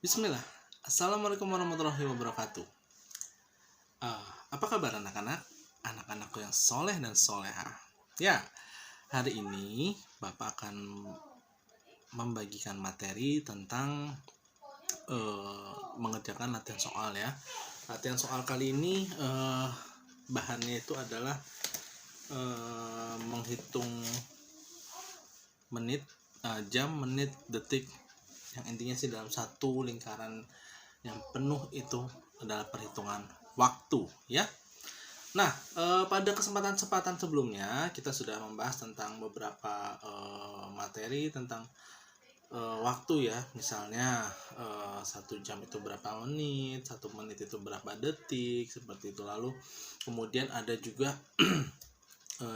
Bismillah. Assalamualaikum warahmatullahi wabarakatuh. Apa kabar anak-anak? Anak-anakku yang soleh dan soleha. Ya, hari ini Bapak akan membagikan materi tentang mengerjakan latihan soal ya. Latihan soal kali ini bahannya itu adalah menghitung menit, jam, menit, detik. Yang intinya sih dalam satu lingkaran yang penuh itu adalah perhitungan waktu ya. Nah, pada kesempatan sebelumnya kita sudah membahas tentang beberapa materi tentang waktu ya. Misalnya 1 jam itu berapa menit, 1 menit itu berapa detik, seperti itu. Lalu kemudian ada juga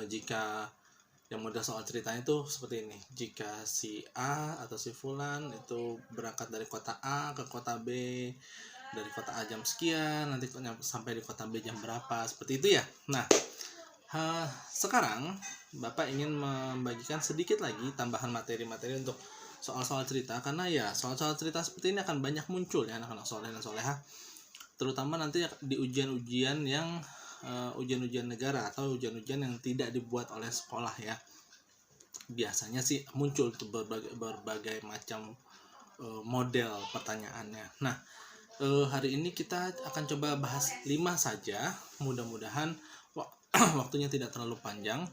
jika yang model soal ceritanya itu seperti ini. Jika si A atau si Fulan itu berangkat dari kota A ke kota B, dari kota A jam sekian, nanti sampai di kota B jam berapa, seperti itu ya. Nah, sekarang Bapak ingin membagikan sedikit lagi tambahan materi-materi untuk soal-soal cerita, karena ya soal-soal cerita seperti ini akan banyak muncul ya anak-anak soleh dan soleha, terutama nanti di ujian-ujian yang ujian-ujian negara atau ujian-ujian yang tidak dibuat oleh sekolah ya. Biasanya sih muncul tuh berbagai macam model pertanyaannya. Nah, hari ini kita akan coba bahas 5 saja. Mudah-mudahan waktunya tidak terlalu panjang,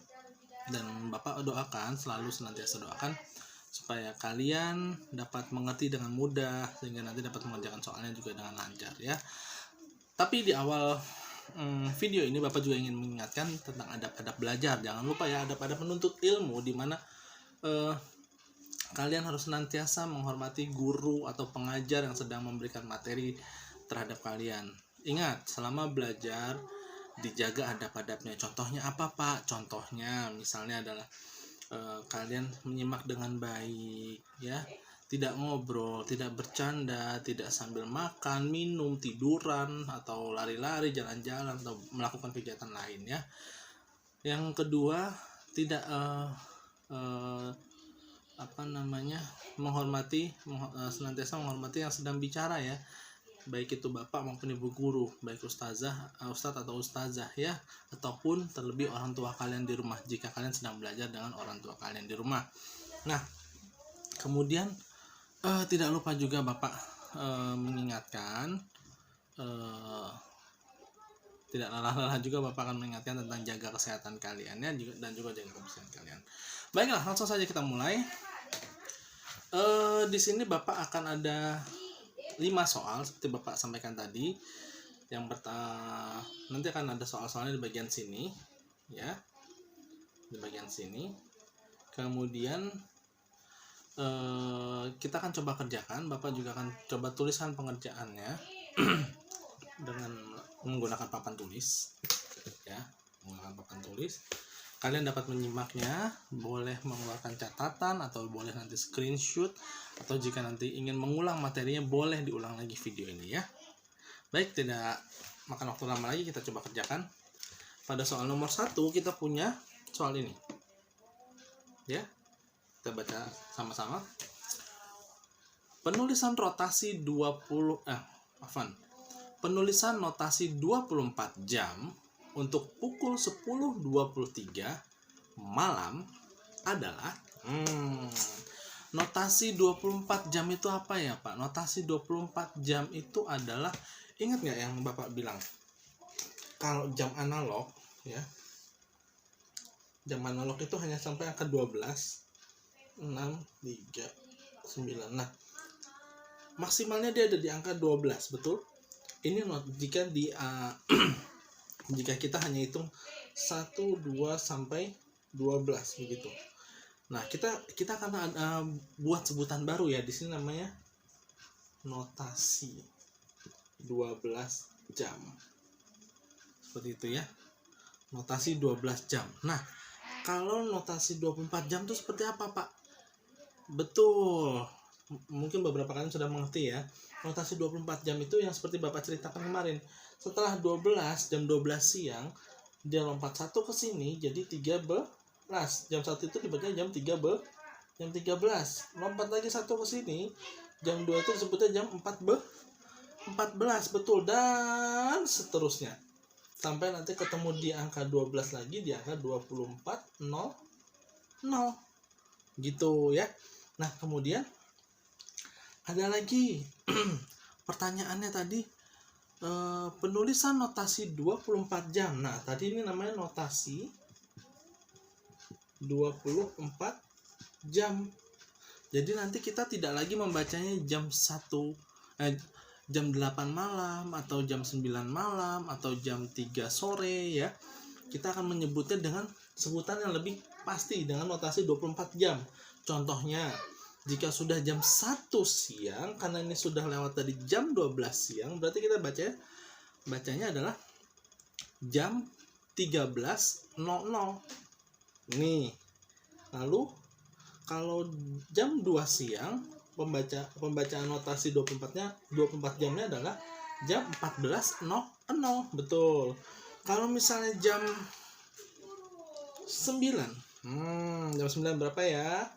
dan Bapak doakan, selalu senantiasa doakan supaya kalian dapat mengerti dengan mudah, sehingga nanti dapat mengerjakan soalnya juga dengan lancar ya. Tapi di awal video ini Bapak juga ingin mengingatkan tentang adab-adab belajar. Jangan lupa ya, adab-adab menuntut ilmu, di mana kalian harus senantiasa menghormati guru atau pengajar yang sedang memberikan materi terhadap kalian. Ingat, selama belajar dijaga adab-adabnya. Contohnya apa Pak? Contohnya misalnya adalah kalian menyimak dengan baik ya, tidak ngobrol, tidak bercanda, tidak sambil makan, minum, tiduran, atau lari-lari, jalan-jalan, atau melakukan kegiatan lain ya. Yang kedua, tidak senantiasa menghormati yang sedang bicara ya, baik itu bapak maupun ibu guru, baik ustazah, ustadz atau ustazah ya, ataupun terlebih orang tua kalian di rumah jika kalian sedang belajar dengan orang tua kalian di rumah. Nah, kemudian tidak lupa juga Bapak mengingatkan, tidak lelah-lelah juga Bapak akan mengingatkan tentang jaga kesehatan kalian ya, dan juga jaga kebersihan kalian. Baiklah, langsung saja kita mulai. Di sini Bapak akan ada 5 soal seperti Bapak sampaikan tadi. Yang pertama, nanti akan ada soal-soalnya di bagian sini ya, di bagian sini. Kemudian kita akan coba kerjakan, Bapak juga akan coba tuliskan pengerjaannya dengan menggunakan papan tulis ya, menggunakan papan tulis. Kalian dapat menyimaknya, boleh mengeluarkan catatan atau boleh nanti screenshot, atau jika nanti ingin mengulang materinya boleh diulang lagi video ini ya. Baik, tidak makan waktu lama lagi, kita coba kerjakan. Pada soal nomor 1 kita punya soal ini ya. Kita baca sama-sama. Penulisan Penulisan notasi 24 jam untuk pukul 10.23 malam adalah notasi 24 jam itu apa ya Pak? Notasi 24 jam itu adalah, ingat nggak yang Bapak bilang kalau jam analog ya, jam analog itu hanya sampai angka 12, 6, 3, 9. Nah, maksimalnya dia ada di angka 12, betul? Ini jika jika kita hanya hitung 1, 2 sampai 12 begitu. Nah, kita akan buat sebutan baru ya di sini, namanya notasi 12 jam. Seperti itu ya. Notasi 12 jam. Nah, kalau notasi 24 jam itu seperti apa Pak? Betul, mungkin beberapa kalian sudah mengerti ya. Notasi 24 jam itu yang seperti Bapak ceritakan kemarin. Setelah 12, jam 12 siang, dia lompat 1 ke sini jadi 13. Jam 1 itu dibaca jam 13. Lompat lagi 1 ke sini Jam 2 itu disebutnya jam 14, betul, dan seterusnya. Sampai nanti ketemu di angka 12 lagi, di angka 24.00. Gitu ya. Nah, kemudian ada lagi pertanyaannya tadi, penulisan notasi 24 jam. Nah, tadi ini namanya notasi 24 jam. Jadi nanti kita tidak lagi membacanya jam 8 malam atau jam 9 malam atau jam 3 sore ya. Kita akan menyebutnya dengan sebutan yang lebih pasti dengan notasi 24 jam. Contohnya, jika sudah jam 1 siang, karena ini sudah lewat dari jam 12 siang, berarti kita bacanya adalah jam 13.00. Nih. Lalu kalau jam 2 siang, pembacaan notasi 24 jamnya adalah jam 14.00. Betul. Kalau misalnya jam 9. Jam 9 berapa ya?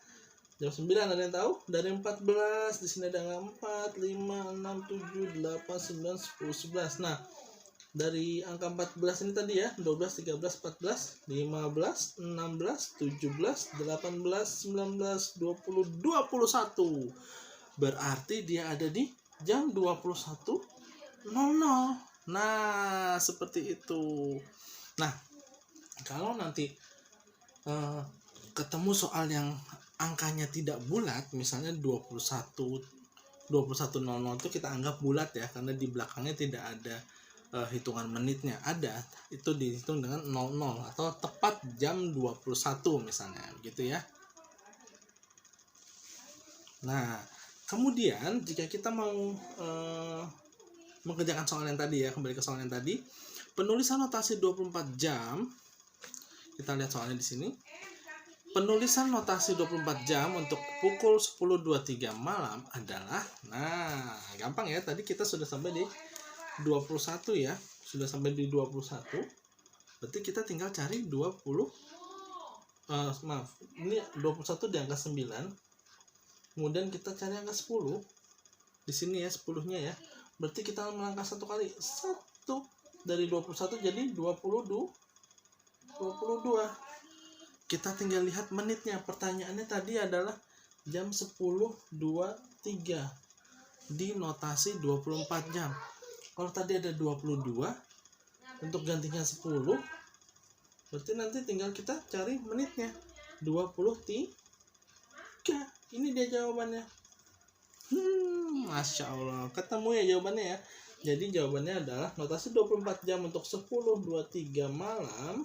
Jam 9 ada yang tahu? Dari 14, di sini ada angka 4, 5, 6, 7, 8, 9, 10, 11. Nah, dari angka 14 ini tadi ya, 12, 13, 14, 15, 16, 17, 18, 19, 20, 21. Berarti dia ada di jam 21.00. Nah, seperti itu. Nah, kalau nanti ketemu soal yang angkanya tidak bulat, misalnya 21.00 itu kita anggap bulat ya, karena di belakangnya tidak ada hitungan menitnya. Ada, itu dihitung dengan 00 atau tepat jam 21 misalnya, gitu ya. Nah, kemudian jika kita mau mengerjakan soal yang tadi ya, kembali ke soal yang tadi, penulisan notasi 24 jam, kita lihat soalnya di sini. Penulisan notasi 24 jam untuk pukul 10.23 malam adalah, nah, gampang ya, tadi kita sudah sampai di 21 ya, sudah sampai di 21. Berarti kita tinggal cari 21 di angka 9. Kemudian kita cari angka 10. Di sini ya, 10-nya ya. Berarti kita melangkah satu kali. 1 dari 21 jadi 22. Kita tinggal lihat menitnya. Pertanyaannya tadi adalah jam 10.23 di notasi 24 jam. Kalau tadi ada 22, untuk gantinya 10, berarti nanti tinggal kita cari menitnya. 23. Ini dia jawabannya. Masya Allah, ketemu ya jawabannya ya. Jadi jawabannya adalah notasi 24 jam untuk 10.23 malam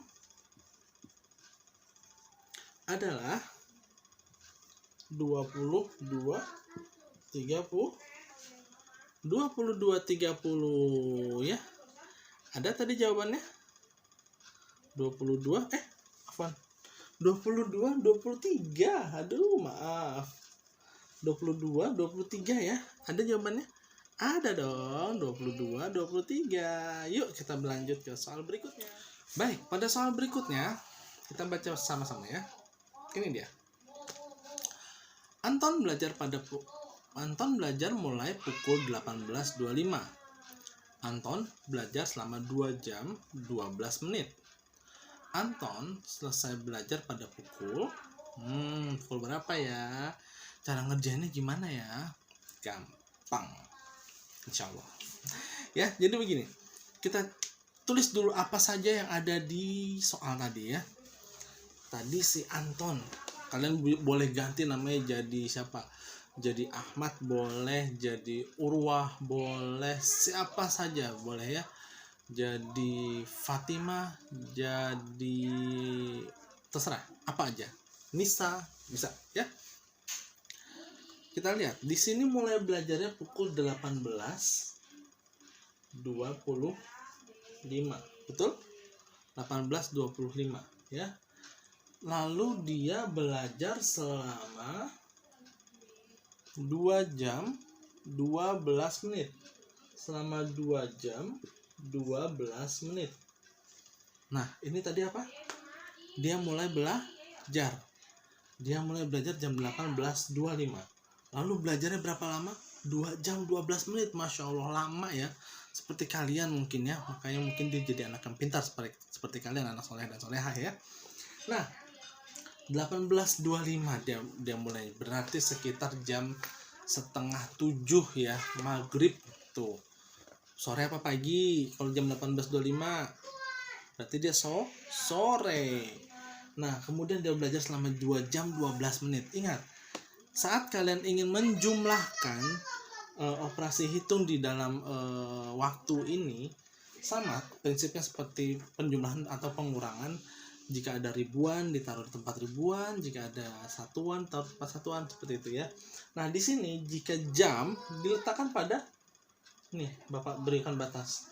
adalah 22.30 ya. Ada tadi jawabannya 23. Aduh, maaf. 23 ya. Ada jawabannya? Ada dong, 23. Yuk kita berlanjut ke soal berikutnya. Baik, pada soal berikutnya kita baca sama-sama ya. Ini dia. Anton belajar mulai pukul 18.25. Anton belajar selama 2 jam 12 menit. Anton selesai belajar pada pukul berapa ya? Cara ngerjainnya gimana ya? Gampang, insya Allah. Ya, jadi begini. Kita tulis dulu apa saja yang ada di soal tadi ya. Tadi si Anton, kalian boleh ganti namanya jadi siapa? Jadi Ahmad boleh, jadi Urwah boleh, siapa saja boleh ya. Jadi Fatimah, jadi terserah, apa aja. Nisa bisa ya. Kita lihat di sini mulai belajarnya pukul 18.25, betul? 18.25 ya. Lalu dia belajar selama 2 jam 12 menit. Selama 2 jam 12 menit. Nah, ini tadi apa? Dia mulai belajar. Dia mulai belajar jam 18.25. Lalu belajarnya berapa lama? 2 jam 12 menit. Masya Allah, lama ya. Seperti kalian mungkin ya. Makanya mungkin dia jadi anak yang pintar seperti kalian, anak soleh dan solehah ya. Nah, 18.25 dia mulai. Berarti sekitar jam setengah 7 ya, maghrib tuh. Sore apa pagi? Kalau jam 18.25 berarti dia sore. Nah, kemudian dia belajar selama 2 jam 12 menit. Ingat, saat kalian ingin menjumlahkan operasi hitung di dalam waktu ini, sama prinsipnya seperti penjumlahan atau pengurangan. Jika ada ribuan ditaruh di tempat ribuan, jika ada satuan taruh di tempat satuan, seperti itu ya. Nah, di sini jika jam diletakkan pada nih, Bapak berikan batas.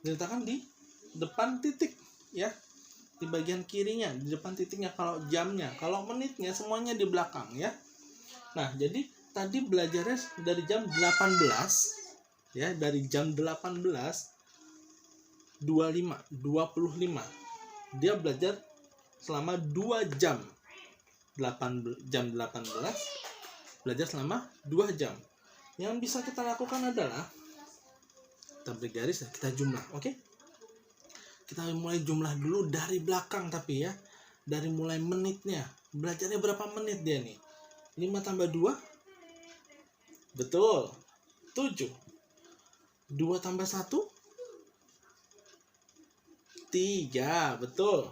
Diletakkan di depan titik ya. Di bagian kirinya, di depan titiknya kalau jamnya, kalau menitnya semuanya di belakang ya. Nah, jadi tadi belajarnya dari jam 18 ya, dari jam 18.25 dia belajar selama 2 jam. 18 belajar selama 2 jam. Yang bisa kita lakukan adalah kita beri garis dan kita jumlah, oke? Kita mulai jumlah dulu dari belakang, tapi ya dari mulai menitnya. Belajarnya berapa menit dia nih? 5 tambah 2 betul 7. 2 tambah 1 3, betul.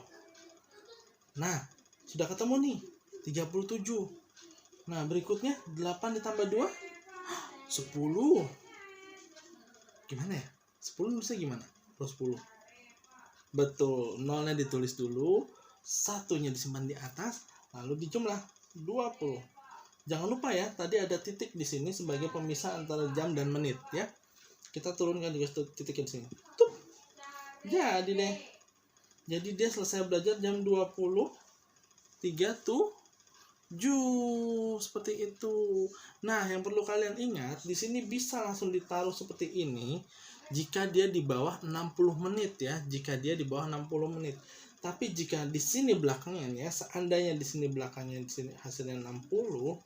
Nah, sudah ketemu nih 37. Nah, berikutnya 8 ditambah 2 10. Gimana ya? 10 bisa gimana? Plus 10. Betul, nolnya ditulis dulu, satunya disimpan di atas, lalu dijumlah 20. Jangan lupa ya, tadi ada titik di sini sebagai pemisah antara jam dan menit ya. Kita turunkan juga titiknya di sini. Tuh. Jadi deh. Jadi dia selesai belajar jam 20.37 seperti itu. Nah, yang perlu kalian ingat, di sini bisa langsung ditaruh seperti ini jika dia di bawah 60 menit ya, jika dia di bawah 60 menit. Tapi jika di sini belakangnya, seandainya di sini belakangnya di sini hasilnya 60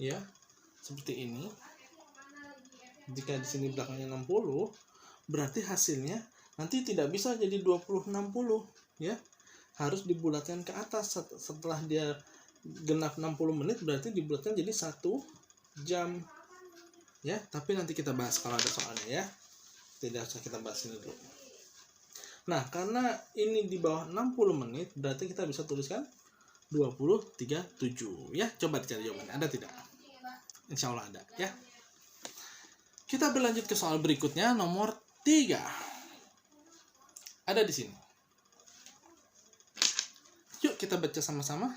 ya, seperti ini. Jika di sini belakangnya 60, berarti hasilnya nanti tidak bisa jadi 20/60 ya. Harus dibulatkan ke atas setelah dia genap 60 menit, berarti dibulatkan jadi 1 jam. Ya, tapi nanti kita bahas kalau ada soalnya ya. Tidak usah kita bahas ini dulu. Nah, karena ini di bawah 60 menit, berarti kita bisa tuliskan 20.37 ya. Coba dicari jawabannya, ada tidak? Insya Allah ada ya. Kita berlanjut ke soal berikutnya, nomor 3. Ada di sini. Yuk kita baca sama-sama.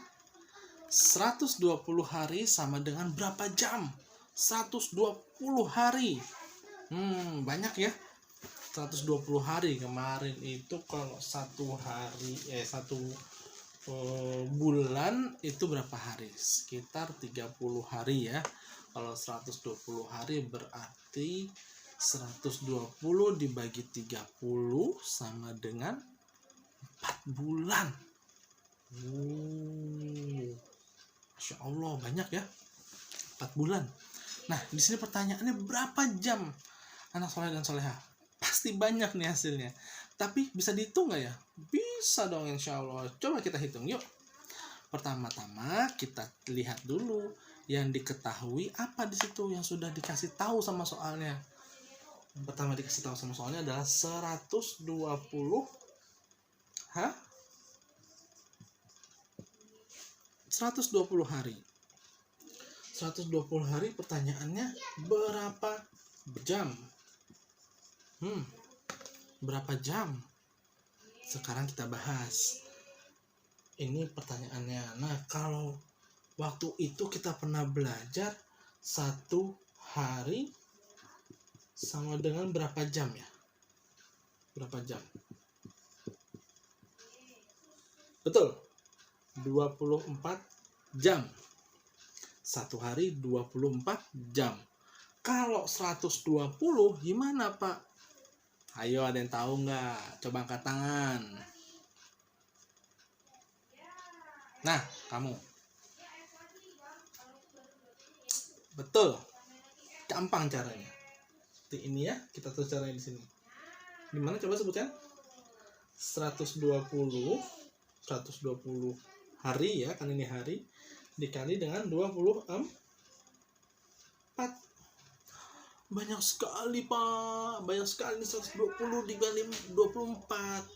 120 hari sama dengan berapa jam? 120 hari. Banyak ya. 120 hari. Kemarin itu kalau satu bulan itu berapa hari? Sekitar 30 hari ya. Kalau 120 hari berarti 120 dibagi 30 sama dengan 4 bulan. Masya Allah, banyak ya. 4 bulan. Nah, di sini pertanyaannya berapa jam anak soleh dan soleha? Pasti banyak nih hasilnya. Tapi bisa dihitung nggak ya? Bisa dong, insya Allah. Coba kita hitung yuk. Pertama-tama kita lihat dulu yang diketahui apa di situ yang sudah dikasih tahu sama soalnya. Yang pertama dikasih tahu sama soalnya adalah 120 hari. 120 hari, pertanyaannya berapa jam? Berapa jam? Sekarang kita bahas. Ini pertanyaannya. Nah, kalau waktu itu kita pernah belajar 1 hari sama dengan berapa jam ya? Berapa jam? Betul. 24 jam. 1 hari 24 jam. Kalau 120 gimana, Pak? Ayo, ada yang tahu nggak? Coba angkat tangan. Nah, kamu. Betul. Gampang caranya. Seperti ini ya, kita tulis caranya di sini. Gimana coba sebutkan? 120 hari ya, kan ini hari, dikali dengan 24. Banyak sekali Pak, banyak sekali 120 dikali 24.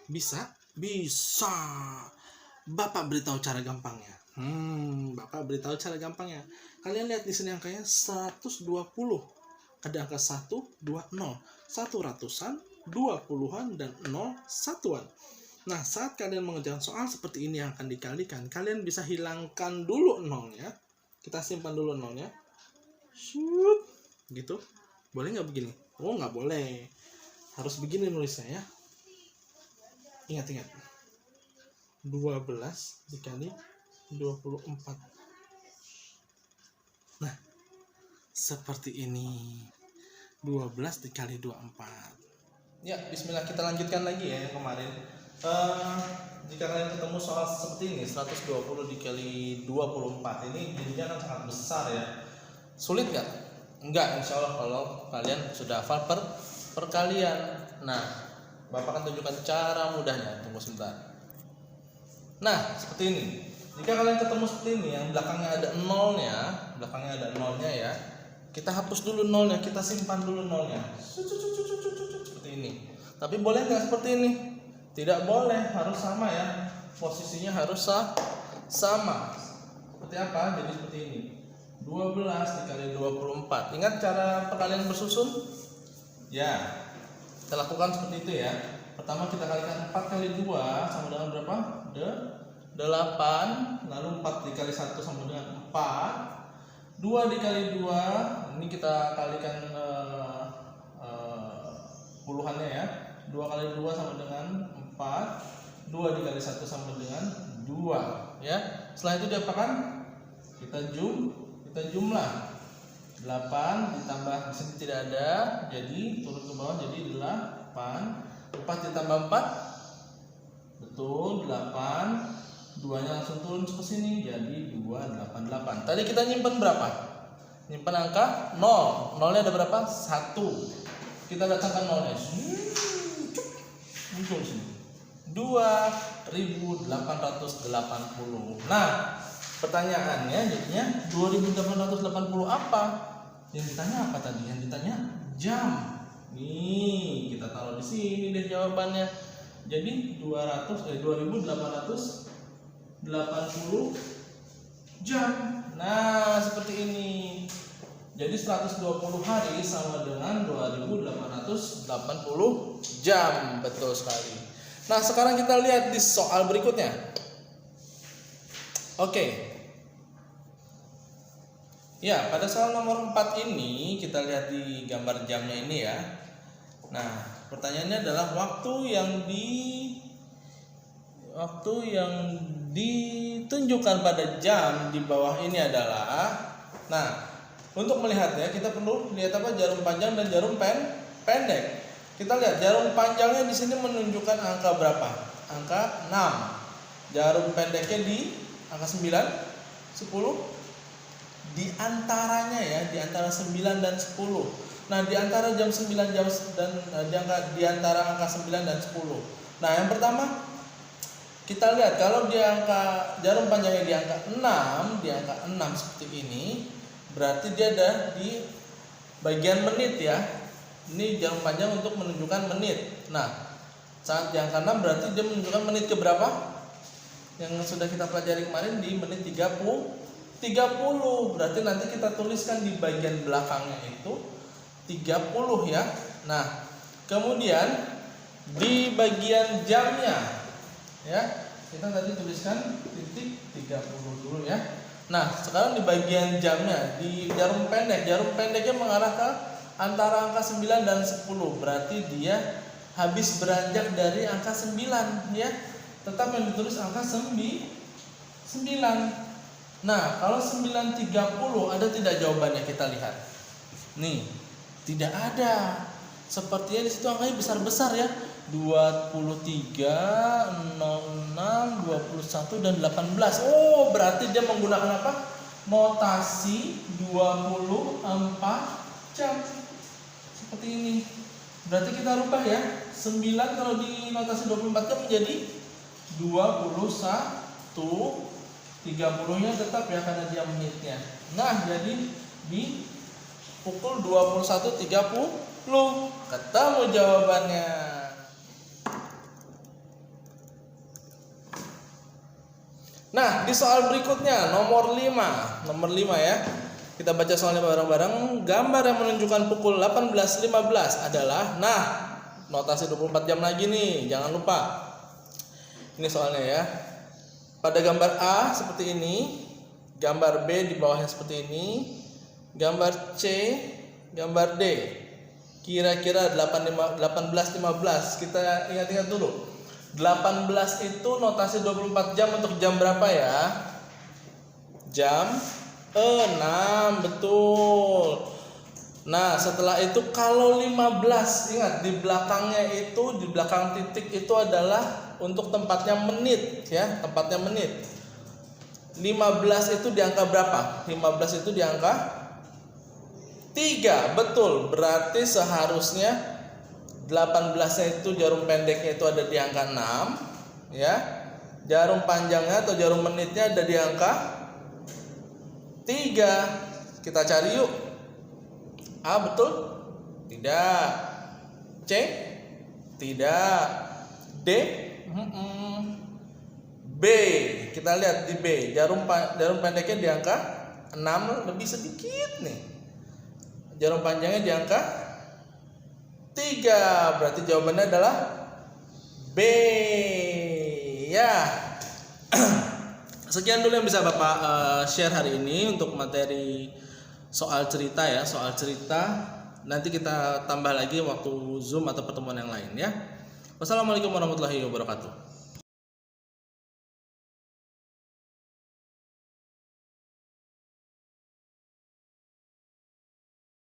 Bisa? Bisa. Bapak beritahu cara gampangnya. Bapak beritahu cara gampangnya. Kalian lihat di sini angkanya 120. Ada angka 1, 2, 0. 1 ratusan, 2 puluhan, dan 0 satuan. Nah, saat kalian mengerjakan soal seperti ini yang akan dikalikan, kalian bisa hilangkan dulu nolnya. Kita simpan dulu nolnya. Shoot. Gitu. Boleh nggak begini? Oh, nggak boleh. Harus begini nulisnya ya. Ingat. 12 dikali 24. Nah, seperti ini. 12 dikali 24. Ya, bismillah, kita lanjutkan lagi ya yang kemarin. Jika kalian ketemu soal seperti ini, 120 dikali 24, ini jadinya kan sangat besar ya. Sulit nggak? Enggak, insya Allah kalau kalian sudah hafal perkalian. Nah, Bapak akan tunjukkan cara mudahnya. Tunggu sebentar. Nah, seperti ini. Jika kalian ketemu seperti ini, yang belakangnya ada nolnya ya, kita hapus dulu nolnya, kita simpan dulu nolnya. Seperti ini. Tapi boleh nggak seperti ini? Tidak boleh, harus sama ya. Posisinya harus sama. Seperti apa? Jadi seperti ini. 12 dikali 24. Ingat cara perkalian bersusun? Ya, kita lakukan seperti itu ya. Pertama kita kalikan 4 kali 2 sama dengan berapa? 8. Lalu 4 dikali 1 sama dengan 4. 2 dikali 2, ini kita kalikan puluhannya ya. 2 kali 2 sama dengan 4. 2 dikali 1 sama dengan 2 ya. Setelah itu diapakan? Kita jumlah 8 ditambah, di sini tidak ada, jadi turun ke bawah jadi 8. 4 ditambah 4, betul 8. 2 nya langsung turun ke sini jadi 288. Tadi kita nyimpan berapa? Nyimpan angka 0. Nolnya ada berapa? 1. Kita datangkan nolnya. Muncul sini. 2880. Nah, pertanyaannya jadinya 2880 apa? Yang ditanya apa tadi? Yang ditanya jam. Nih, kita taruh di sini deh jawabannya. Jadi 2880 jam. Nah, seperti ini. Jadi 120 hari sama dengan 2880 jam. Betul sekali. Nah, sekarang kita lihat di soal berikutnya. Oke. Ya, pada soal nomor 4 ini kita lihat di gambar jamnya ini ya. Nah, pertanyaannya adalah waktu yang ditunjukkan pada jam di bawah ini adalah. Nah, untuk melihatnya kita perlu lihat apa? Jarum panjang dan jarum pendek. Kita lihat jarum panjangnya di sini menunjukkan angka berapa? Angka 6. Jarum pendeknya di angka 9, 10. Di antaranya ya, di antara 9 dan 10. Nah, di antara jam 9 dan di antara angka 9 dan 10. Nah, yang pertama kita lihat kalau di angka jarum panjangnya di angka 6, di angka 6 seperti ini, berarti dia ada di bagian menit ya. Ini jarum panjang untuk menunjukkan menit. Nah, saat di angka 6 berarti dia menunjukkan menit ke berapa? Yang sudah kita pelajari kemarin di menit 30. Berarti nanti kita tuliskan di bagian belakangnya itu 30 ya. Nah, kemudian di bagian jamnya ya, kita tadi tuliskan titik 30 dulu ya. Nah, sekarang di bagian jamnya, di jarum pendeknya mengarah ke antara angka 9 dan 10. Berarti dia habis beranjak dari angka 9 ya. Tetap yang ditulis angka 9. Nah, kalau 930 ada tidak jawabannya? Kita lihat. Nih, tidak ada. Sepertinya di situ angkanya besar-besar ya. 23, 06, 21 dan 18. Oh, berarti dia menggunakan apa? notasi 24 jam. Seperti ini. Berarti kita rubah ya. 9 kalau di notasi 24 jam menjadi 21. 30-nya tetap ya karena dia menitnya. Nah, jadi di pukul 21.30 ketemu jawabannya. Nah, di soal berikutnya nomor 5 ya. Kita baca soalnya bareng-bareng. Gambar yang menunjukkan pukul 18.15 adalah, nah, notasi 24 jam lagi nih, jangan lupa. Ini soalnya ya. Pada gambar A seperti ini, gambar B di bawahnya seperti ini, gambar C, gambar D. Kira-kira 18.15. Kita ingat-ingat dulu. 18 itu notasi 24 jam untuk jam berapa ya? Jam 6, betul. Nah, setelah itu kalau 15, ingat di belakangnya itu, di belakang titik itu adalah untuk tempatnya menit ya, tempatnya menit. 15 itu di angka berapa? 15 itu di angka 3, betul. Berarti seharusnya 18-nya itu jarum pendeknya itu ada di angka 6 ya. Jarum panjangnya atau jarum menitnya ada di angka 3. Kita cari yuk. A betul? Tidak. C? Tidak. D? B. Kita lihat di B. Jarum pendeknya di angka 6, lebih sedikit nih. Jarum panjangnya di angka 3. Berarti jawabannya adalah B. Ya. Sekian dulu yang bisa Bapak share hari ini untuk materi soal cerita ya, soal cerita. Nanti kita tambah lagi waktu Zoom atau pertemuan yang lain ya. Wassalamualaikum warahmatullahi wabarakatuh.